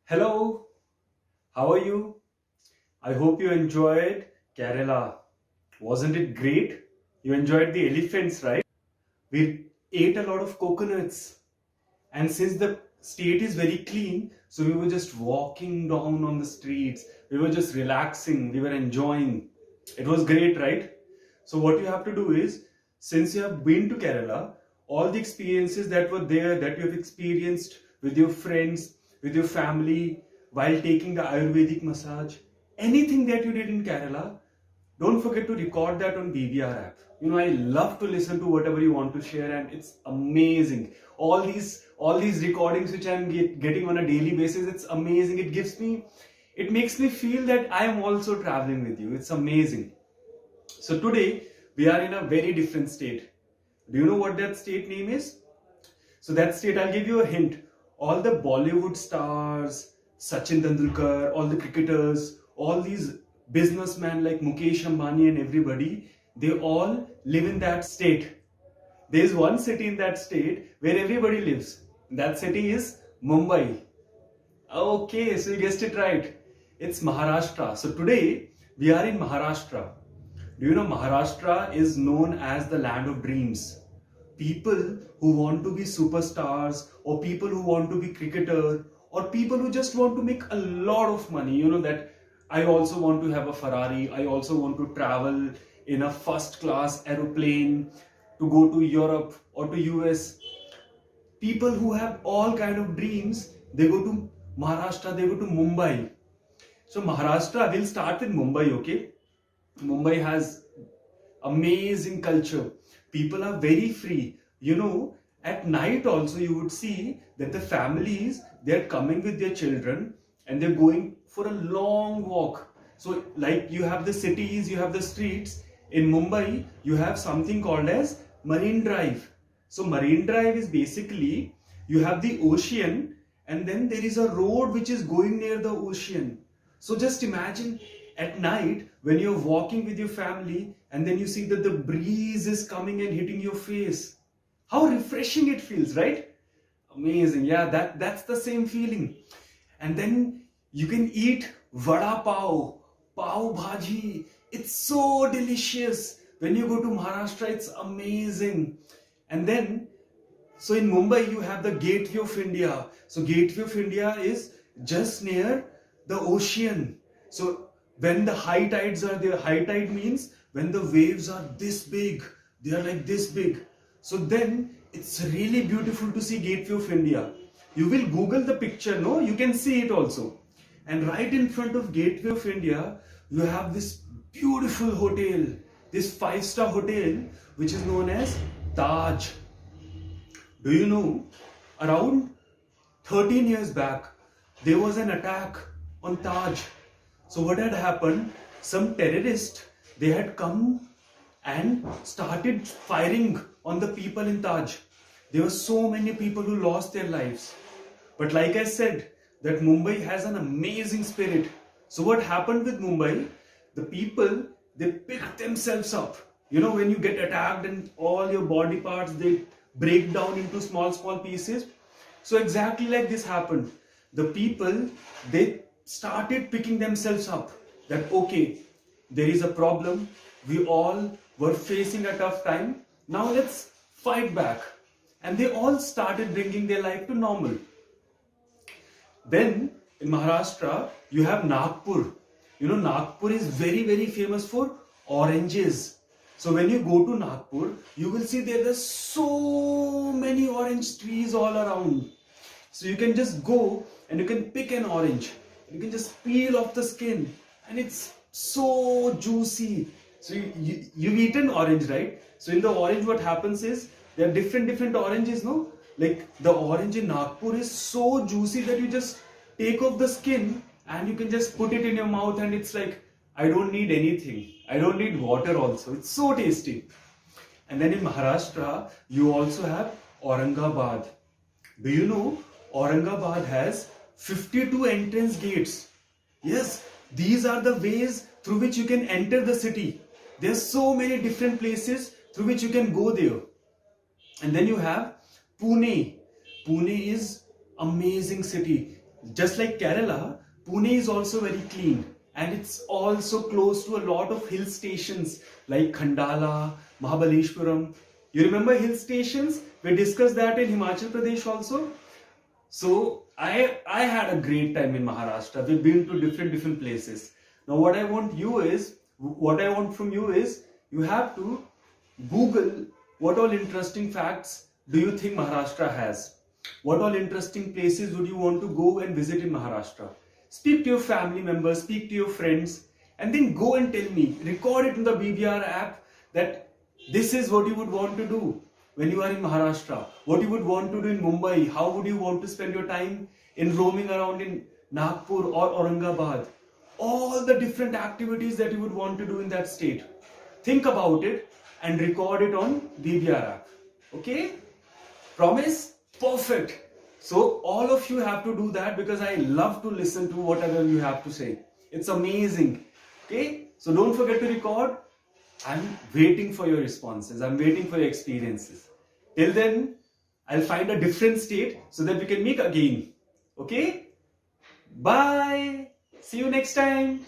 Hello, how are you? I hope you enjoyed Kerala. Wasn't it great? You enjoyed the elephants, right? We ate a lot of coconuts. And since the state is very clean, so we were just walking down on the streets. We were just relaxing. We were enjoying. It was great, right? So what you have to do is, since you have been to Kerala, all the experiences that were there, that you have experienced with your friends, with your family, while taking the Ayurvedic massage, anything that you did in Kerala, don't forget to record that on BBR app. I love to listen to whatever you want to share, and it's amazing. All these recordings which I'm getting on a daily basis, it's amazing. It makes me feel that I am also traveling with you. It's amazing. So today we are in a very different state. Do you know what that state name is? So that state, I'll give you a hint. All the Bollywood stars, Sachin Tendulkar, all the cricketers, all these businessmen like Mukesh Ambani and everybody, they all live in that state. There is one city in that state where everybody lives. That city is Mumbai. Okay, so you guessed it right. It's Maharashtra. So today we are in Maharashtra. Do you know Maharashtra is known as the land of dreams? People who want to be superstars, or people who want to be cricketer, or people who just want to make a lot of money. That I also want to have a Ferrari. I also want to travel in a first class aeroplane to go to Europe or to US. People who have all kind of dreams, they go to Maharashtra, they go to Mumbai. So Maharashtra, we'll start with Mumbai, okay? Mumbai has amazing culture. People are very free. At night also you would see that the families, they're coming with their children and they're going for a long walk. So like you have the cities, you have the streets. In Mumbai, you have something called as Marine Drive. So Marine Drive is basically, you have the ocean and then there is a road which is going near the ocean. So just imagine at night when you're walking with your family and then you see that the breeze is coming and hitting your face. How refreshing it feels, right? Amazing. Yeah, that's the same feeling. And then you can eat vada pav, pav bhaji. It's so delicious. When you go to Maharashtra, it's amazing. And then, so in Mumbai, you have the Gateway of India. So Gateway of India is just near the ocean. So when the high tides are there, high tide means when the waves are this big, they are like this big. So then it's really beautiful to see Gateway of India. You will Google the picture, no? You can see it also. And right in front of Gateway of India, you have this beautiful hotel, this 5-star hotel, which is known as Taj. Do you know, around 13 years back, there was an attack on Taj. So what had happened, some terrorists, they had come and started firing on the people in Taj. There were so many people who lost their lives. But like I said, that Mumbai has an amazing spirit. So what happened with Mumbai, the people, they picked themselves up. When you get attacked and all your body parts, they break down into small pieces. So exactly like this happened. The people, they started picking themselves up. That okay, there is a problem. We all were facing a tough time. Now let's fight back. And they all started bringing their life to normal. Then in Maharashtra, you have Nagpur. Nagpur is very, very famous for oranges. So when you go to Nagpur, you will see there are so many orange trees all around. So you can just go and you can pick an orange. You can just peel off the skin and it's so juicy. So you've eaten orange, right? So in the orange, what happens is there are different oranges, no? Like the orange in Nagpur is so juicy that you just take off the skin and you can just put it in your mouth and it's like, I don't need anything. I don't need water also. It's so tasty. And then in Maharashtra, you also have Aurangabad. Do you know Aurangabad has 52 entrance gates? Yes, these are the ways through which you can enter the city. There's so many different places through which you can go there. And then you have Pune. Pune is amazing city. Just like Kerala, Pune is also very clean, and it's also close to a lot of hill stations like Khandala, Mahabaleshwaram. You remember hill stations? We discussed that in Himachal Pradesh also. So I had a great time in Maharashtra. We've been to different places. Now what I want from you is you have to Google what all interesting facts do you think Maharashtra has? What all interesting places would you want to go and visit in Maharashtra? Speak to your family members, speak to your friends, and then go and tell me. Record it in the BBR app that this is what you would want to do when you are in Maharashtra, what you would want to do in Mumbai, how would you want to spend your time in roaming around in Nagpur or Aurangabad, all the different activities that you would want to do in that state. Think about it and record it on BBR app. Okay? Promise? Perfect. So all of you have to do that because I love to listen to whatever you have to say. It's amazing. Okay? So don't forget to record. I'm waiting for your responses. I'm waiting for your experiences. Till then, I'll find a different state so that we can meet again. Okay? Bye. See you next time.